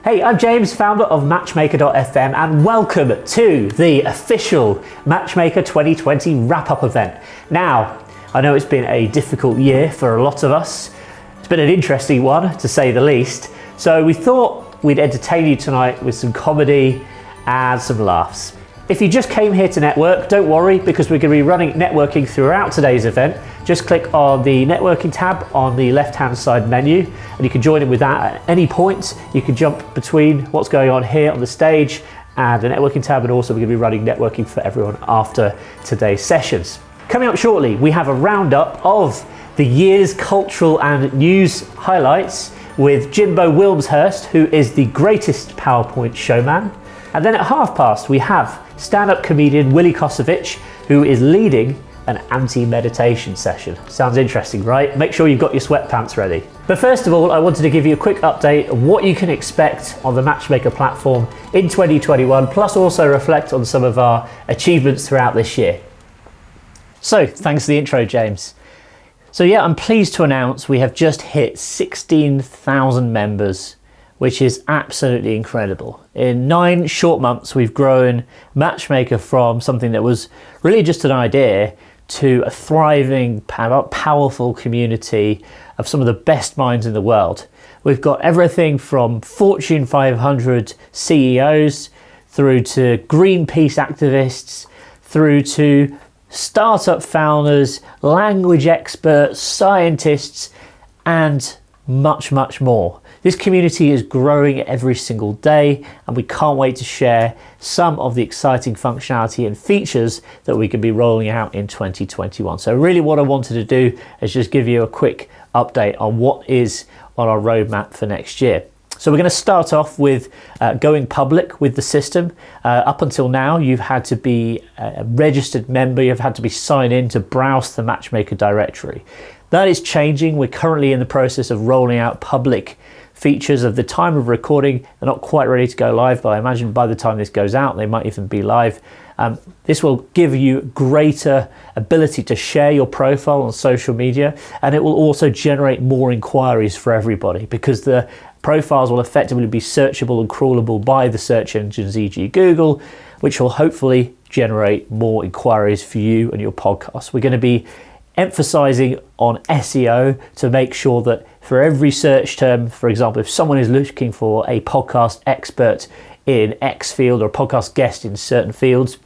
Hey, I'm James, founder of Matchmaker.fm, and welcome to the official Matchmaker 2020 wrap-up event. Now, I know it's been a difficult year for a lot of us. It's been an interesting one, to say the least. So we thought we'd entertain you tonight with some comedy and some laughs. If you just came here to network, don't worry, because we're going to be running networking throughout today's event. Just click on the networking tab on the left-hand side menu, and you can join in with that at any point. You can jump between what's going on here on the stage and the networking tab, and also we're going to be running networking for everyone after today's sessions. Coming up shortly, we have a roundup of the year's cultural and news highlights with Jimbo Wilmshurst, who is the greatest PowerPoint showman. And then at past, we have stand-up comedian Willie Kosovich, who is leading an anti-meditation session. Sounds interesting, right? Make sure you've got your sweatpants ready. But first of all, I wanted to give you a quick update of what you can expect on the Matchmaker platform in 2021, plus also reflect on some of our achievements throughout this year. So, thanks for the intro, James. So yeah, I'm pleased to announce we have just hit 16,000 members, which is absolutely incredible. In 9 short months, we've grown Matchmaker from something that was really just an idea to a thriving, powerful community of some of the best minds in the world. We've got everything from Fortune 500 CEOs through to Greenpeace activists, through to startup founders, language experts, scientists, and much, much more. This community is growing every single day, and we can't wait to share some of the exciting functionality and features that we can be rolling out in 2021. So really what I wanted to do is just give you a quick update on what is on our roadmap for next year. So we're going to start off with going public with the system. Up until now, you've had to be a registered member, you've had to be signed in to browse the Matchmaker directory. That is changing. We're currently in the process of rolling out public features. Of the time of recording, they're not quite ready to go live, but I imagine by the time this goes out, they might even be live. This will give you greater ability to share your profile on social media, and it will also generate more inquiries for everybody, because the profiles will effectively be searchable and crawlable by the search engines, e.g. Google, which will hopefully generate more inquiries for you and your podcast. We're going to be emphasizing on SEO to make sure that for every search term, for example, if someone is looking for a podcast expert in X field or a podcast guest in certain fields,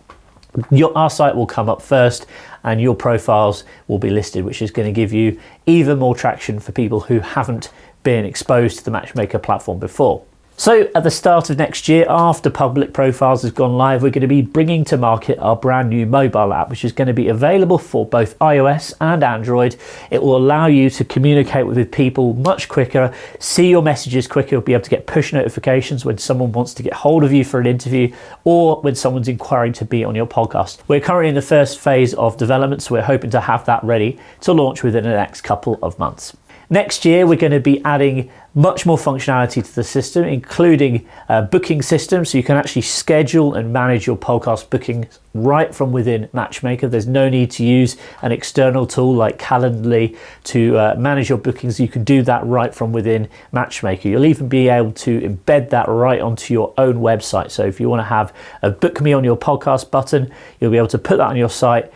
our site will come up first and your profiles will be listed, which is going to give you even more traction for people who haven't been exposed to the Matchmaker platform before. So at the start of next year, after public profiles has gone live, we're going to be bringing to market our brand new mobile app, which is going to be available for both iOS and Android. It will allow you to communicate with people much quicker, see your messages quicker. You'll be able to get push notifications when someone wants to get hold of you for an interview or when someone's inquiring to be on your podcast. We're currently in the first phase of development, so we're hoping to have that ready to launch within the next couple of months. Next year, we're going to be adding much more functionality to the system, including booking systems, so you can actually schedule and manage your podcast bookings right from within Matchmaker. There's no need to use an external tool like Calendly to manage your bookings. You can do that right from within Matchmaker. You'll even be able to embed that right onto your own website. So if you want to have a book me on your podcast button, you'll be able to put that on your site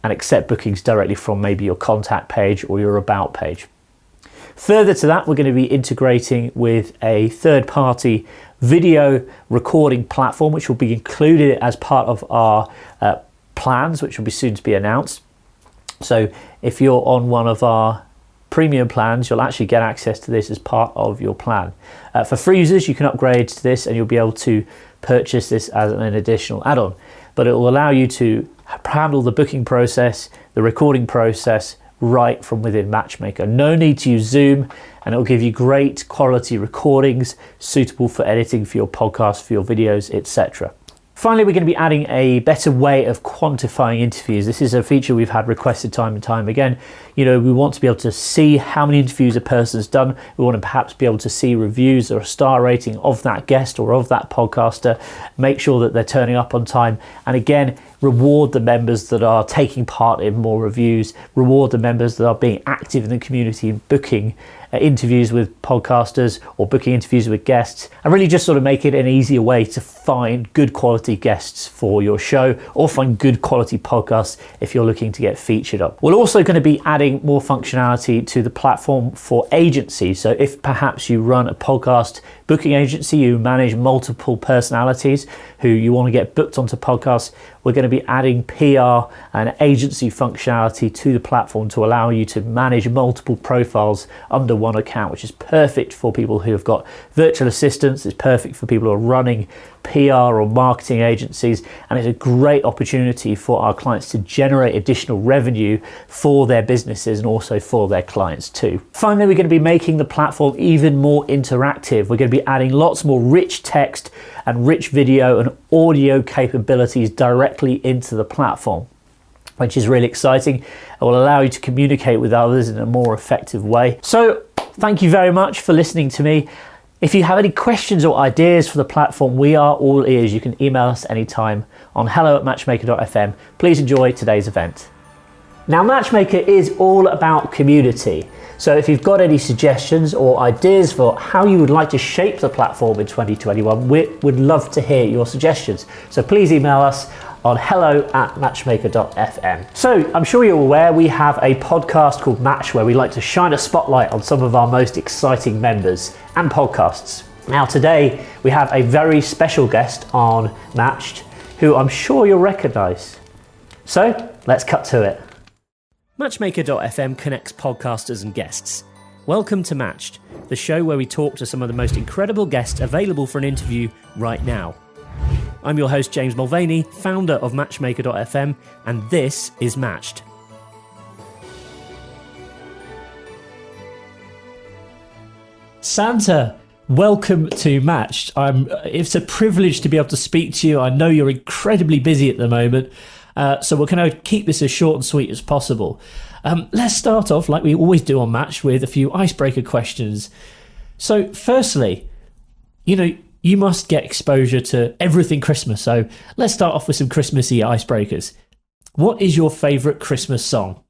and accept bookings directly from maybe your contact page or your about page. Further to that, we're going to be integrating with a third-party video recording platform, which will be included as part of our plans, which will be soon to be announced. So if you're on one of our premium plans, you'll actually get access to this as part of your plan. For free users, you can upgrade to this and you'll be able to purchase this as an additional add-on. But it will allow you to handle the booking process, the recording process, right from within Matchmaker. No need to use Zoom, and it'll give you great quality recordings suitable for editing for your podcast, for your videos, etc. Finally, we're going to be adding a better way of quantifying interviews. This is a feature we've had requested time and time again. We want to be able to see how many interviews a person's done. We want to perhaps be able to see reviews or a star rating of that guest or of that podcaster, make sure that they're turning up on time, and again, reward the members that are taking part in more reviews, reward the members that are being active in the community and booking interviews with podcasters or booking interviews with guests, and really just sort of make it an easier way to find good quality guests for your show or find good quality podcasts if you're looking to get featured on. We're also going to be adding more functionality to the platform for agencies. So if perhaps you run a podcast booking agency, you manage multiple personalities who you want to get booked onto podcasts, we're going to be adding PR and agency functionality to the platform to allow you to manage multiple profiles under one account, which is perfect for people who have got virtual assistants. It's perfect for people who are running PR or marketing agencies, and it's a great opportunity for our clients to generate additional revenue for their businesses and also for their clients too. Finally, we're going to be making the platform even more interactive. We're going to be adding lots more rich text and rich video and audio capabilities directly into the platform, which is really exciting. It will allow you to communicate with others in a more effective way. So thank you very much for listening to me. If you have any questions or ideas for the platform, we are all ears. You can email us anytime on hello@matchmaker.fm. Please enjoy today's event. Now, Matchmaker is all about community. So if you've got any suggestions or ideas for how you would like to shape the platform in 2021, we would love to hear your suggestions. So please email us on hello@matchmaker.fm. So I'm sure you're aware we have a podcast called Match where we like to shine a spotlight on some of our most exciting members and podcasts. Now today we have a very special guest on Matched who I'm sure you'll recognise. So let's cut to it. Matchmaker.fm connects podcasters and guests. Welcome to Matched, the show where we talk to some of the most incredible guests available for an interview right now. I'm your host, James Mulvaney, founder of Matchmaker.fm, and this is Matched. Santa, welcome to Matched. It's a privilege to be able to speak to you. I know you're incredibly busy at the moment, so we're going to keep this as short and sweet as possible. Let's start off, like we always do on Match, with a few icebreaker questions. So firstly, you must get exposure to everything Christmas, so let's start off with some Christmassy icebreakers. What is your favourite Christmas song?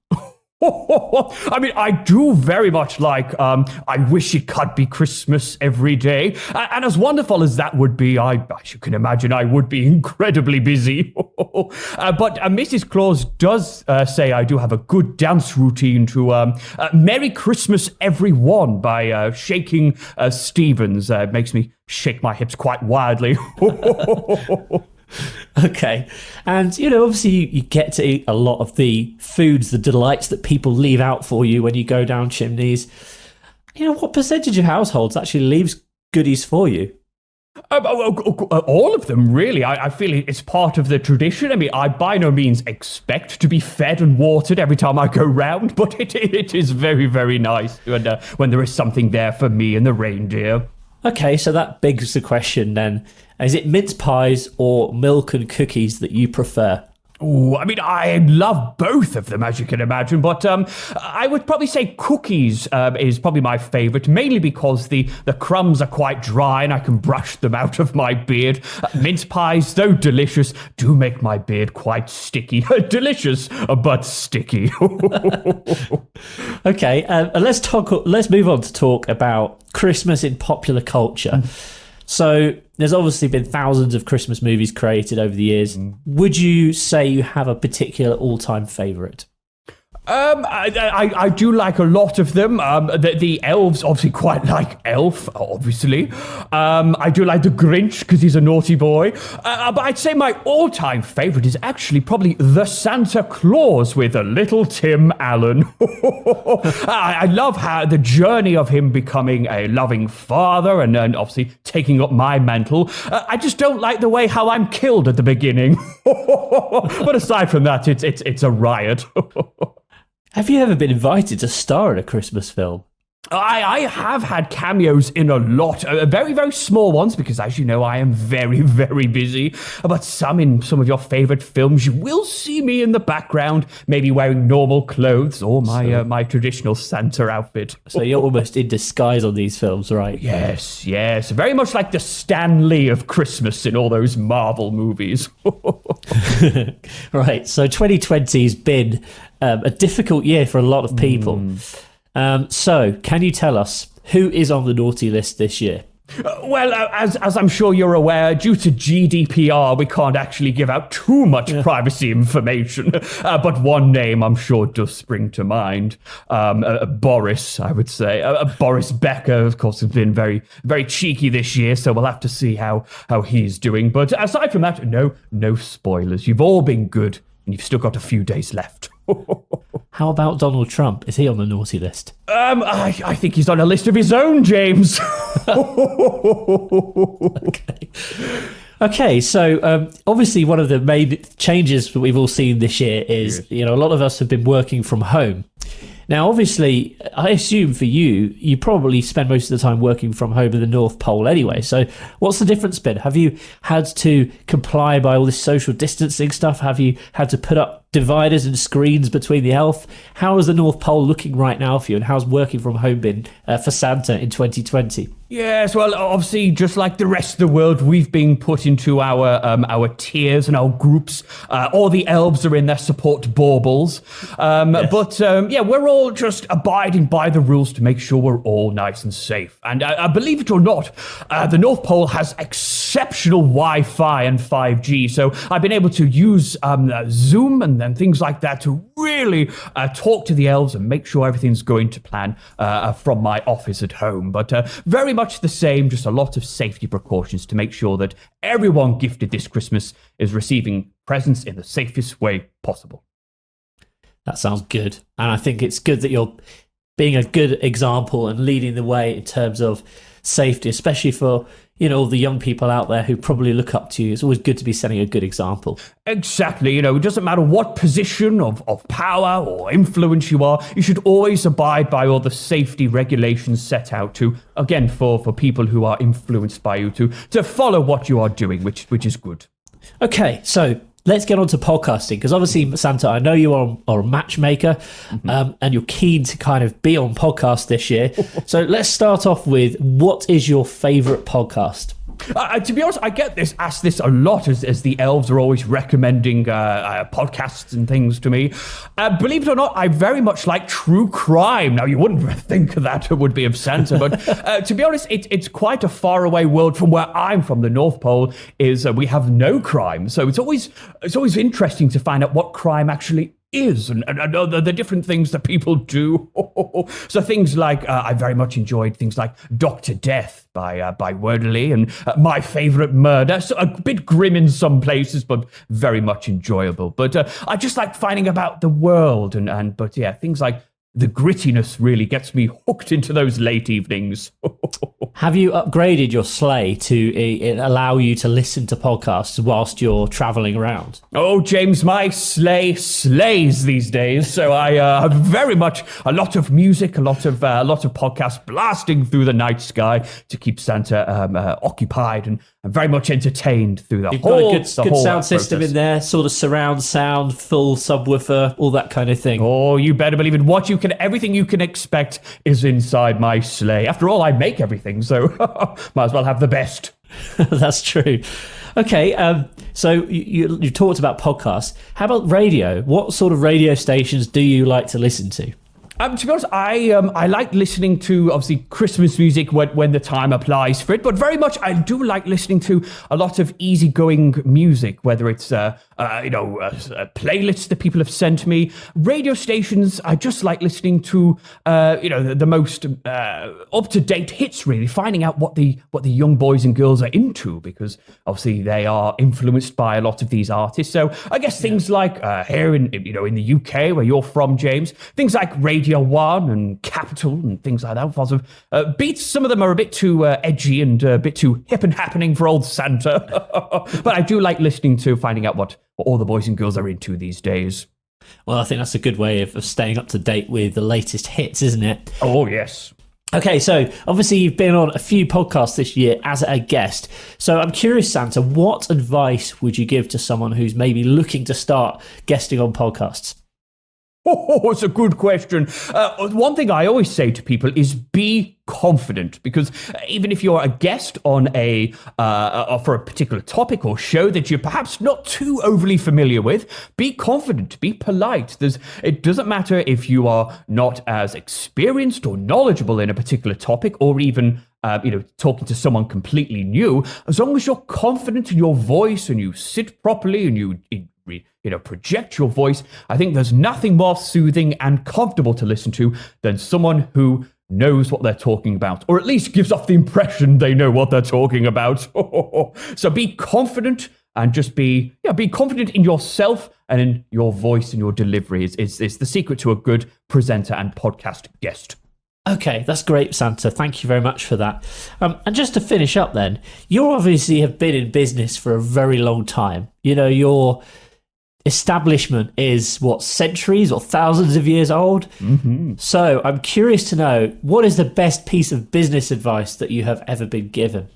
I mean, I do very much like I Wish It Could Be Christmas Every Day. And as wonderful as that would be, as you can imagine, I would be incredibly busy. But Mrs. Claus does say I do have a good dance routine to Merry Christmas Everyone by Shaking Stevens. It makes me shake my hips quite wildly. Okay, and obviously you get to eat a lot of the foods, the delights that people leave out for you when you go down chimneys. What percentage of households actually leaves goodies for you? All of them, really. I feel it's part of the tradition. I mean, I by no means expect to be fed and watered every time I go round, but it is very, very nice when there is something there for me and the reindeer. Okay, so that begs the question then. Is it mince pies or milk and cookies that you prefer? Oh, I mean, I love both of them, as you can imagine, but I would probably say cookies is probably my favourite, mainly because the crumbs are quite dry and I can brush them out of my beard. Mince pies, though delicious, do make my beard quite sticky. Delicious, but sticky. Okay, let's move on to talk about Christmas in popular culture. So there's obviously been thousands of Christmas movies created over the years. Would you say you have a particular all-time favourite? I do like a lot of them. The elves obviously quite like Elf, obviously. I do like the Grinch because he's a naughty boy. But I'd say my all-time favourite is actually probably The Santa Claus with a little Tim Allen. I love how the journey of him becoming a loving father and obviously taking up my mantle. I just don't like the way how I'm killed at the beginning. But aside from that, it's a riot. Have you ever been invited to star in a Christmas film? I have had cameos in a lot, very, very small ones, because as you know, I am very, very busy. But in some of your favourite films, you will see me in the background, maybe wearing normal clothes or my traditional Santa outfit. So you're almost in disguise on these films, right? Yes, very much like the Stan Lee of Christmas in all those Marvel movies. Right, so 2020's been a difficult year for a lot of people. So, can you tell us who is on the naughty list this year? Well, as I'm sure you're aware, due to GDPR, we can't actually give out too much privacy information. But one name I'm sure does spring to mind. Boris, I would say. Boris Becker, of course, has been very, very cheeky this year, so we'll have to see how he's doing. But aside from that, no spoilers. You've all been good, and you've still got a few days left. How about Donald Trump? Is he on the naughty list? I think he's on a list of his own, James. Okay, so obviously one of the main changes that we've all seen this year is, a lot of us have been working from home. Now, obviously, I assume for you probably spend most of the time working from home in the North Pole anyway. So what's the difference been? Have you had to comply by all this social distancing stuff? Have you had to put up dividers and screens between the elf? How is the North Pole looking right now for you? And how's working from home been for Santa in 2020? Yes, well, obviously, just like the rest of the world, we've been put into our tiers and our groups. All the elves are in their support baubles. Yes. But we're all just abiding by the rules to make sure we're all nice and safe. And believe it or not, the North Pole has exceptional Wi-Fi and 5G. So I've been able to use Zoom and things like that to really talk to the elves and make sure everything's going to plan from my office at home. But very much the same, just a lot of safety precautions to make sure that everyone gifted this Christmas is receiving presents in the safest way possible. That sounds good. And I think it's good that you're being a good example and leading the way in terms of safety, especially for all the young people out there who probably look up to you. It's always good to be setting a good example. Exactly. It doesn't matter what position of power or influence you are, you should always abide by all the safety regulations set out to, again, for people who are influenced by you to follow what you are doing, which is good. Okay, so let's get on to podcasting, because obviously, Santa, I know you are a matchmaker, and you're keen to kind of be on podcast this year. So let's start off with, what is your favourite podcast? To be honest, I get asked this a lot as the elves are always recommending podcasts and things to me. Believe it or not, I very much like true crime. Now, you wouldn't think that would be of Santa, but to be honest, it's quite a faraway world from where I'm from. The North Pole is we have no crime, so it's always interesting to find out what crime actually is and the different things that people do. So things like I very much enjoyed things like Dr. Death by Wordley and My Favorite Murder. So a bit grim in some places, but very much enjoyable. But I just like finding about the world but things like the grittiness really gets me hooked into those late evenings. Have you upgraded your sleigh to allow you to listen to podcasts whilst you're travelling around? Oh, James, my sleigh slays these days. So I have very much a lot of music, a lot of podcasts blasting through the night sky to keep Santa occupied and very much entertained through the You've whole got a good sound system in there, sort of surround sound, full subwoofer, all that kind of thing. Oh, you better believe it. Everything you can expect is inside my sleigh. After all, I make everything, so might as well have the best. That's true. Okay, so you talked about podcasts. How about radio? What sort of radio stations do you like to listen to? To be honest, I like listening to, obviously, Christmas music when the time applies for it, but very much I do like listening to a lot of easygoing music, whether it's playlists that people have sent me, radio stations. I just like listening to the most up-to-date hits, really, finding out what the young boys and girls are into, because obviously they are influenced by a lot of these artists. So I guess things like here in the UK, where you're from, James, things like Radio 1 and Capital and things like that. Lots of beats. Some of them are a bit too edgy and a bit too hip and happening for old Santa. But I do like listening to finding out what all the boys and girls are into these days. Well, I think that's a good way of staying up to date with the latest hits, isn't it? Oh, yes. Okay, so obviously you've been on a few podcasts this year as a guest. So I'm curious, Santa, what advice would you give to someone who's maybe looking to start guesting on podcasts? Oh, it's a good question. One thing I always say to people is be confident, because even if you're a guest on for a particular topic or show that you're perhaps not too overly familiar with, be confident, be polite. It doesn't matter if you are not as experienced or knowledgeable in a particular topic, or even talking to someone completely new. As long as you're confident in your voice and you sit properly and you project your voice, I think there's nothing more soothing and comfortable to listen to than someone who knows what they're talking about, or at least gives off the impression they know what they're talking about. So be confident, and just be confident in yourself and in your voice and your delivery is the secret to a good presenter and podcast guest. Okay, that's great, Santa. Thank you very much for that. And just to finish up then, you obviously have been in business for a very long time. Your establishment is, centuries or thousands of years old? Mm-hmm. So I'm curious to know, what is the best piece of business advice that you have ever been given?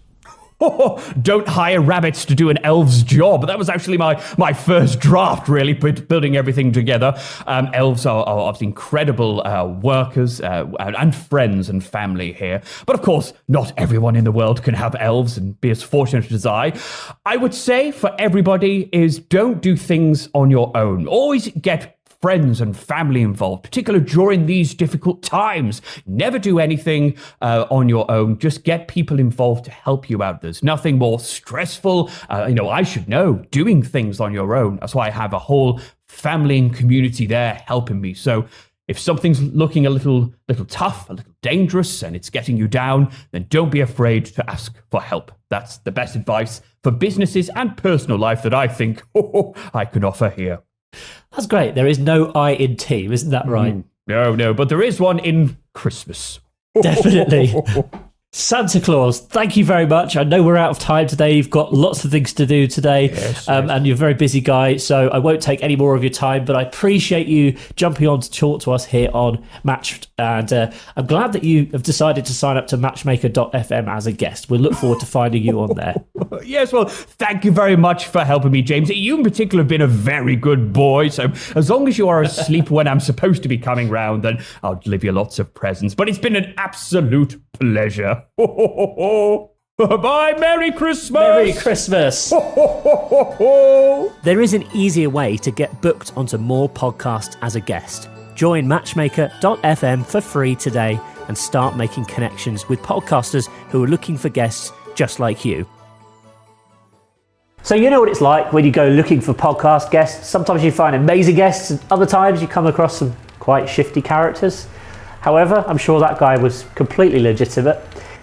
Don't hire rabbits to do an elf's job. That was actually my first draft, really, building everything together. Elves are obviously incredible workers and friends and family here. But of course, not everyone in the world can have elves and be as fortunate as I. I would say for everybody is don't do things on your own. Always get friends and family involved, particularly during these difficult times. Never do anything on your own. Just get people involved to help you out. There's nothing more stressful. I should know, doing things on your own. That's why I have a whole family and community there helping me. So if something's looking a little tough, a little dangerous, and it's getting you down, then don't be afraid to ask for help. That's the best advice for businesses and personal life that I think I can offer here. That's great. There is no I in team, isn't that right? No, but there is one in Christmas. Definitely. Santa Claus, thank you very much. I know we're out of time today. You've got lots of things to do today, yes. And you're a very busy guy, so I won't take any more of your time, but I appreciate you jumping on to talk to us here on Match, and I'm glad that you have decided to sign up to Matchmaker.fm as a guest. We'll look forward to finding you on there. Yes, well, thank you very much for helping me, James. You in particular have been a very good boy, so as long as you are asleep when I'm supposed to be coming round, then I'll deliver you lots of presents. But it's been an absolute pleasure. Bye, Merry Christmas! Merry Christmas! There is an easier way to get booked onto more podcasts as a guest. Join Matchmaker.fm for free today and start making connections with podcasters who are looking for guests just like you. So you know what it's like when you go looking for podcast guests. Sometimes you find amazing guests, and other times you come across some quite shifty characters. However, I'm sure that guy was completely legitimate.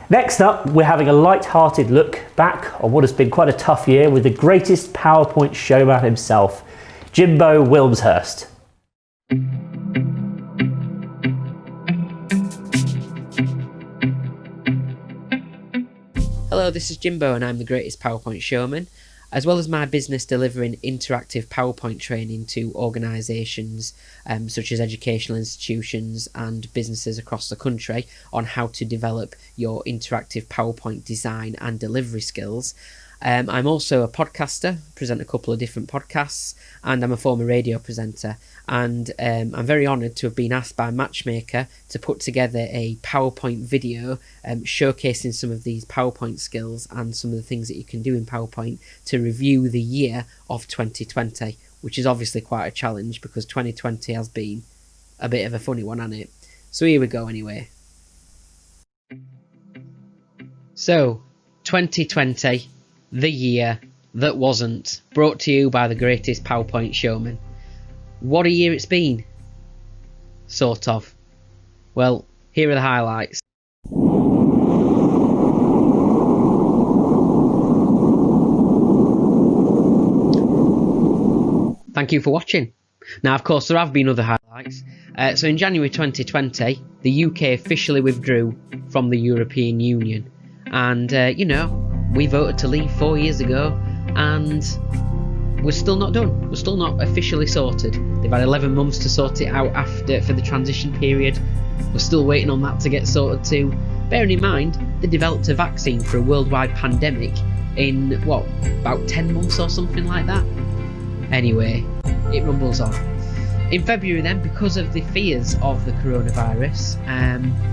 Next up, we're having a light-hearted look back on what has been quite a tough year with the greatest PowerPoint showman himself, Jimbo Wilmshurst. Hello, this is Jimbo and I'm the greatest PowerPoint showman. As well as my business delivering interactive PowerPoint training to organisations such as educational institutions and businesses across the country on how to develop your interactive PowerPoint design and delivery skills, I'm also a podcaster, present a couple of different podcasts, and I'm a former radio presenter. And I'm very honoured to have been asked by Matchmaker to put together a PowerPoint video showcasing some of these PowerPoint skills and some of the things that you can do in PowerPoint to review the year of 2020, which is obviously quite a challenge because 2020 has been a bit of a funny one, hasn't it? So here we go anyway. So, 2020, the year that wasn't, brought to you by the greatest PowerPoint showman. What a year it's been. Sort of. Well, here are the highlights. Thank you for watching. Now, of course, there have been other highlights. So in January 2020, the UK officially withdrew from the European Union. And, we voted to leave 4 years ago, and we're still not done. We're still not officially sorted. They've had 11 months to sort it out for the transition period. We're still waiting on that to get sorted too. Bearing in mind, they developed a vaccine for a worldwide pandemic in, about 10 months or something like that? Anyway, it rumbles on. In February then, because of the fears of the coronavirus,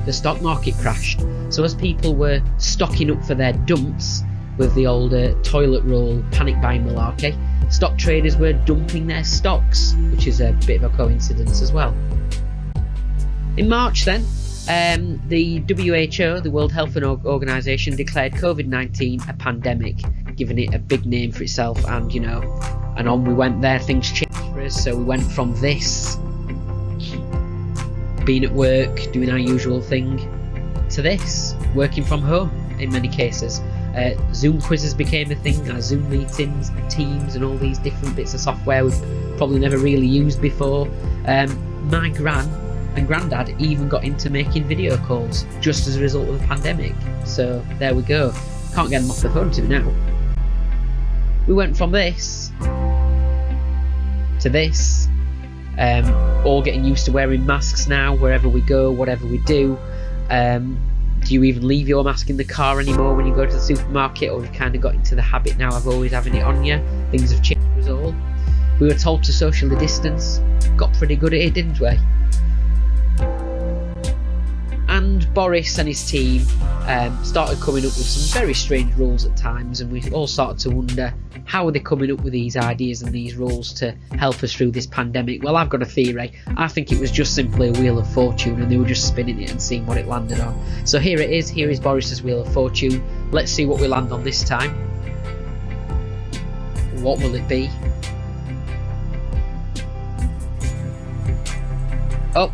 the stock market crashed. So as people were stocking up for their dumps with the old toilet roll panic buying malarkey, stock traders were dumping their stocks, which is a bit of a coincidence as well. In March then, the WHO, the World Health Organization, declared COVID-19 a pandemic, giving it a big name for itself, and and on we went there. Things changed for us, so we went from this, being at work, doing our usual thing, to this, working from home in many cases. Zoom quizzes became a thing, our Zoom meetings, Teams, and all these different bits of software we've probably never really used before. My gran and granddad even got into making video calls just as a result of the pandemic. So there we go. Can't get them off the phone to now. We went from this to this. All getting used to wearing masks now wherever we go, whatever we do. Do you even leave your mask in the car anymore when you go to the supermarket, or have you kind of got into the habit now of always having it on you? Things have changed for us all. We were told to socially distance, got pretty good at it, didn't we? And Boris and his team started coming up with some very strange rules at times, and we all started to wonder, how are they coming up with these ideas and these rules to help us through this pandemic? Well, I've got a theory. I think it was just simply a wheel of fortune, and they were just spinning it and seeing what it landed on. So here it is. Here is Boris's wheel of fortune. Let's see what we land on this time. What will it be? Oh,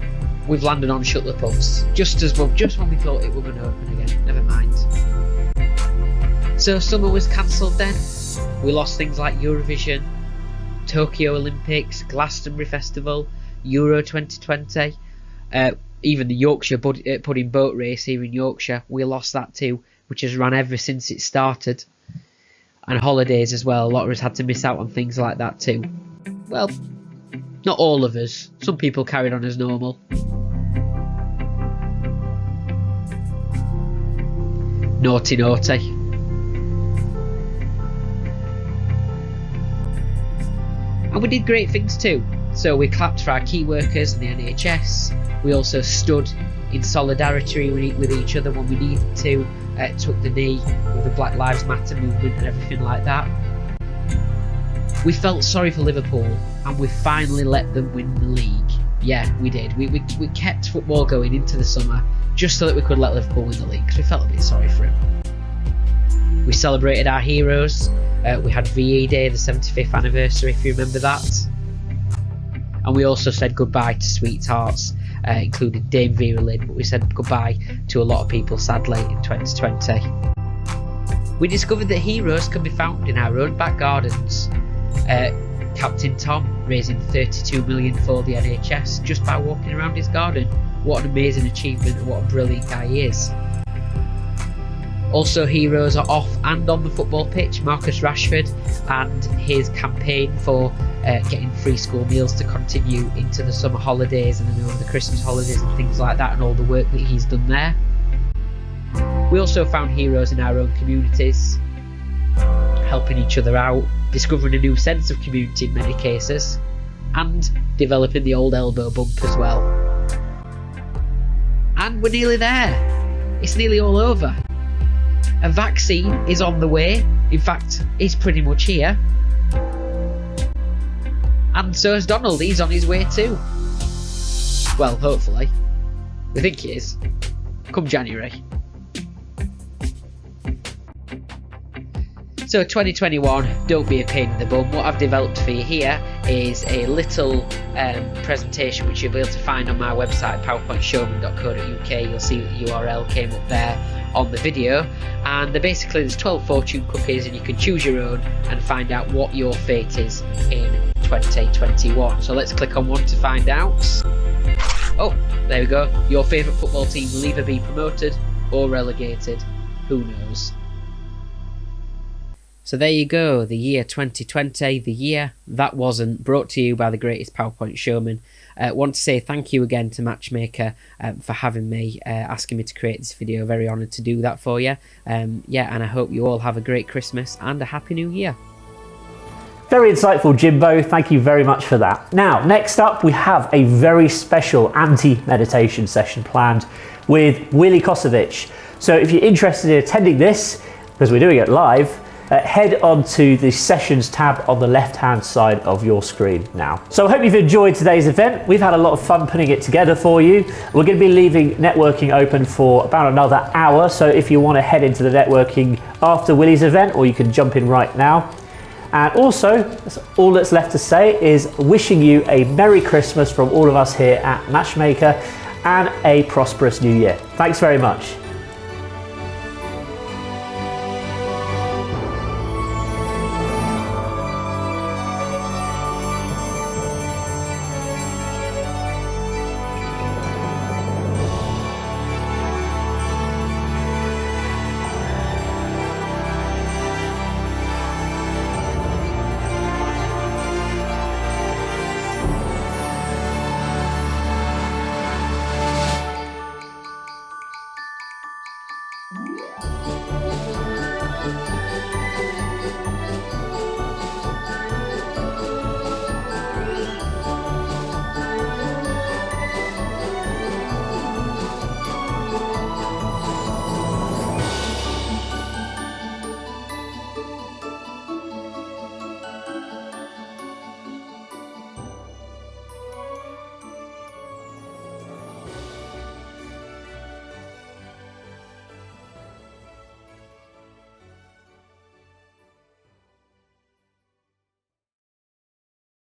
we've landed on shut the pubs. Just when we thought it were going to open again. Never mind. So summer was cancelled then. We lost things like Eurovision, Tokyo Olympics, Glastonbury Festival, Euro 2020, even the Yorkshire pudding boat race here in Yorkshire. We lost that too, which has run ever since it started. And holidays as well. A lot of us had to miss out on things like that too. Well, not all of us. Some people carried on as normal. Naughty, naughty. And we did great things too. So we clapped for our key workers and the NHS. We also stood in solidarity with each other when we needed to. Took the knee with the Black Lives Matter movement and everything like that. We felt sorry for Liverpool, and we finally let them win the league. Yeah, we did. We kept football going into the summer just so that we could let Liverpool win the league, because we felt a bit sorry for him. We celebrated our heroes. We had VE Day, the 75th anniversary, if you remember that. And we also said goodbye to sweethearts, including Dame Vera Lynn, but we said goodbye to a lot of people, sadly, in 2020. We discovered that heroes can be found in our own back gardens. Captain Tom raising 32 million for the NHS just by walking around his garden. What an amazing achievement, and what a brilliant guy he is. Also, heroes are off and on the football pitch. Marcus Rashford and his campaign for getting free school meals to continue into the summer holidays and then over the Christmas holidays and things like that, and all the work that he's done there. We also found heroes in our own communities, helping each other out, discovering a new sense of community in many cases, and developing the old elbow bump as well. And we're nearly there. It's nearly all over. A vaccine is on the way. In fact, it's pretty much here. And so is Donald. He's on his way too. Well, hopefully. We think he is. Come January. So 2021, don't be a pain in the bum. What I've developed for you here is a little presentation which you'll be able to find on my website, powerpointshowman.co.uk. You'll see that the URL came up there on the video, and basically there's 12 fortune cookies, and you can choose your own and find out what your fate is in 2021. So let's click on one to find out. Oh, there we go. Your favourite football team will either be promoted or relegated. Who knows? So there you go, the year 2020, the year that wasn't, brought to you by the greatest PowerPoint showman. Want to say thank you again to Matchmaker for having me, asking me to create this video. Very honoured to do that for you. Yeah, and I hope you all have a great Christmas and a Happy New Year. Very insightful, Jimbo. Thank you very much for that. Now, next up, we have a very special anti-meditation session planned with Willie Kosovic. So if you're interested in attending this, because we're doing it live, head on to the sessions tab on the left-hand side of your screen now. So I hope you've enjoyed today's event. We've had a lot of fun putting it together for you. We're going to be leaving networking open for about another hour. So if you want to head into the networking after Willie's event, or you can jump in right now. And also, all that's left to say is wishing you a Merry Christmas from all of us here at Matchmaker and a prosperous New Year. Thanks very much.